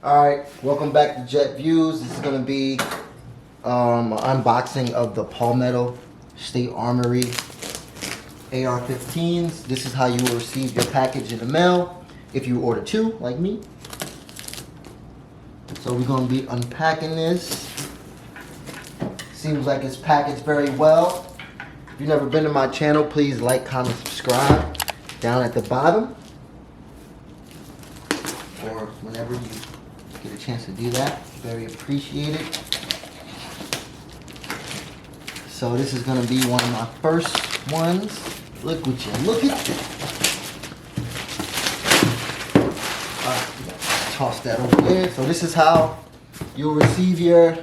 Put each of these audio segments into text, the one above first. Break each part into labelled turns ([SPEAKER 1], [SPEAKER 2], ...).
[SPEAKER 1] Alright, welcome back to Jet Views. This is going to be an unboxing of the Palmetto State Armory AR-15s. This is how you will receive your package in the mail if you order two, like me. So we're going to be unpacking this. Seems like it's packaged very well. If you've never been to my channel, please like, comment, subscribe down at the bottom. Or whenever you get a chance to do that, very appreciated. So this is going to be one of my first ones. Look at that. Alright, toss that over there. So this is how you'll receive your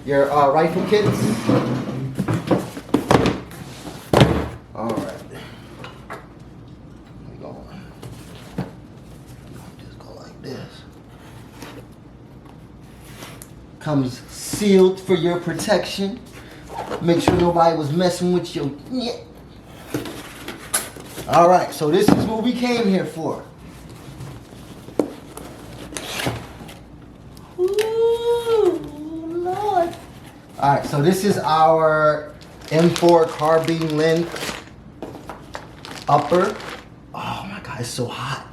[SPEAKER 1] rifle kits. Alright. We going. Just go like this. Comes sealed for your protection. Make sure nobody was messing with your. Alright, so this is what we came here for. Ooh, Lord. Alright, so this is our M4 Carbine length upper. Oh my god, it's so hot.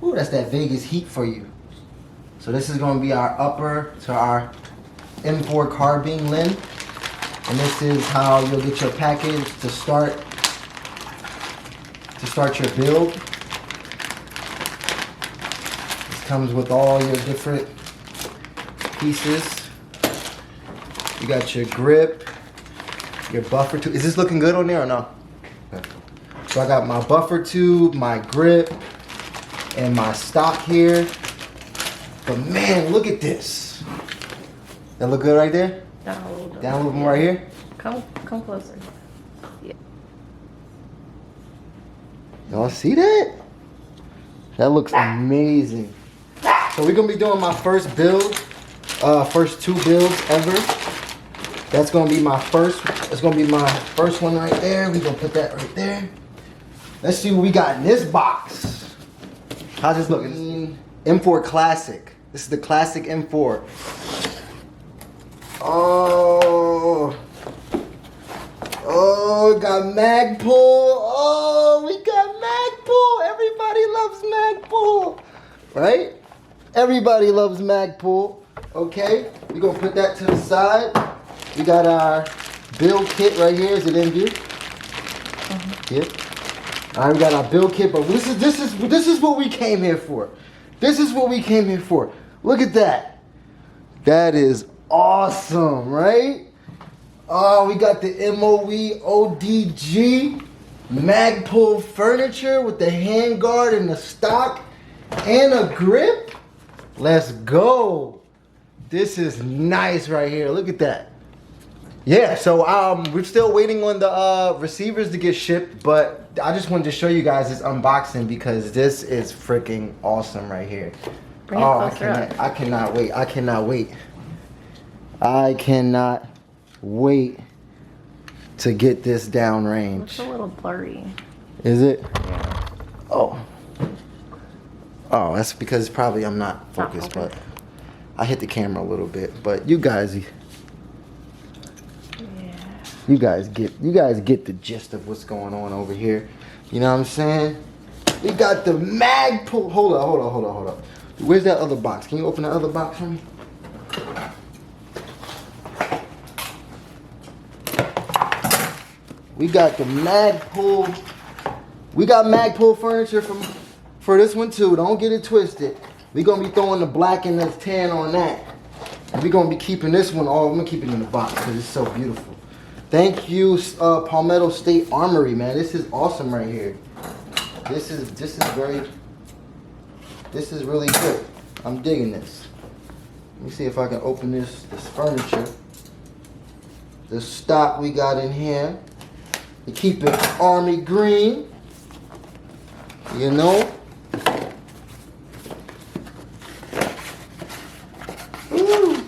[SPEAKER 1] Ooh, that's that Vegas heat for you. So this is going to be our upper to our M4 Carbine length. And this is how you'll get your package to start your build. This comes with all your different pieces. You got your grip, your buffer tube. Is this looking good on there or no? Okay. So I got my buffer tube, my grip, and my stock here. But man, look at this. That look good right there?
[SPEAKER 2] Down a little bit.
[SPEAKER 1] Down a little more right here?
[SPEAKER 2] Come closer. Yeah.
[SPEAKER 1] Y'all see that? That looks amazing. So we're gonna be doing my first build, first two builds ever. That's gonna be my first. It's gonna be my first one right there. We're gonna put that right there. Let's see what we got in this box. How's this looking? M4 Classic. This is the classic M4. Oh, got mag pull. Oh, we got mag pull. Everybody loves mag pull, right? Everybody loves mag pull. Okay, we're gonna put that to the side. We got our build kit right here. Is it in view? Yep. All right, we got our build kit, but this is what we came here for. This is what we came here for. Look at that. That is awesome, right? Oh, we got the MOE ODG Magpul furniture with the handguard and the stock and a grip. Let's go. This is nice right here. Look at that. Yeah, so we're still waiting on the receivers to get shipped, but I just wanted to show you guys this unboxing because this is freaking awesome right here.
[SPEAKER 2] Bring it closer up.
[SPEAKER 1] I cannot wait. I cannot wait. I cannot wait to get this downrange.
[SPEAKER 2] It's a little blurry.
[SPEAKER 1] Is it?
[SPEAKER 2] Yeah.
[SPEAKER 1] Oh, that's because probably I'm not focused, but I hit the camera a little bit. But you guys get the gist of what's going on over here. You know what I'm saying? We got the mag pull. Hold up. Where's that other box? Can you open that other box for me? We got the mag pull. We got mag pull furniture for this one too. Don't get it twisted. We're gonna be throwing the black and the tan on that. And we're gonna be keeping this one all. I'm gonna keep it in the box because it's so beautiful. Thank you, Palmetto State Armory, man. This is awesome right here. This is really good. I'm digging this. Let me see if I can open this furniture. The stock we got in here. To keep it army green. You know? Ooh.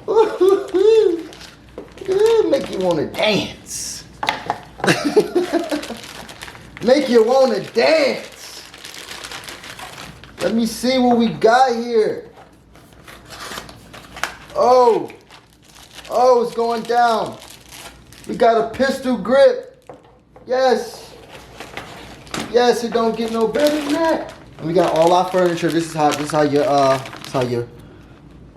[SPEAKER 1] Ooh. Make you want to dance. Make you want to dance. Let me see what we got here. Oh, it's going down. We got a pistol grip. Yes, it don't get no better than that. And we got all our furniture. This is how your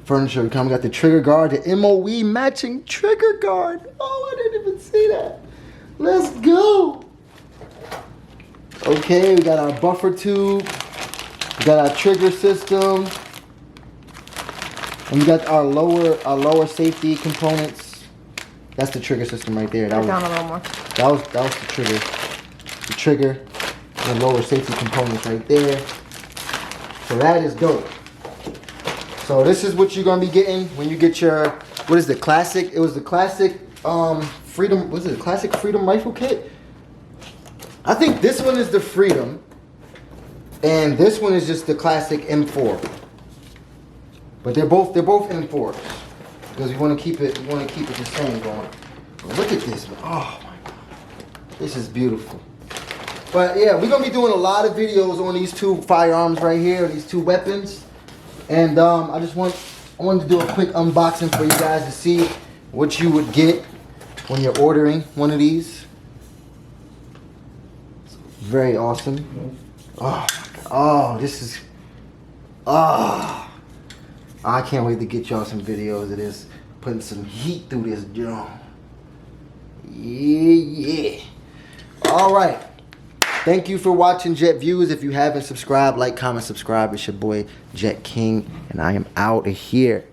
[SPEAKER 1] furniture come. We got the trigger guard, the MOE matching trigger guard. Oh, I didn't even see that. Let's go. Okay, we got our buffer tube. We got our trigger system. And we got our lower safety components. That's the trigger system right there.
[SPEAKER 2] That down a little more.
[SPEAKER 1] That was the trigger. The trigger and the lower safety components right there. So that is dope. So this is what you're gonna be getting when you get your, what is the classic? It was the classic Freedom, was it the classic Freedom rifle kit? I think this one is the Freedom, and this one is just the classic M4. But they're both M4s because we want to keep it the same going. But look at this, man. Oh my God, this is beautiful. But yeah, we're gonna be doing a lot of videos on these two firearms right here, these two weapons. And I wanted to do a quick unboxing for you guys to see what you would get when you're ordering one of these. It's very awesome. Oh my God. Oh, this is, I can't wait to get y'all some videos of this, putting some heat through this joint. Yeah. All right. Thank you for watching Jet Views. If you haven't subscribed, like, comment, subscribe. It's your boy Jet King, and I am out of here.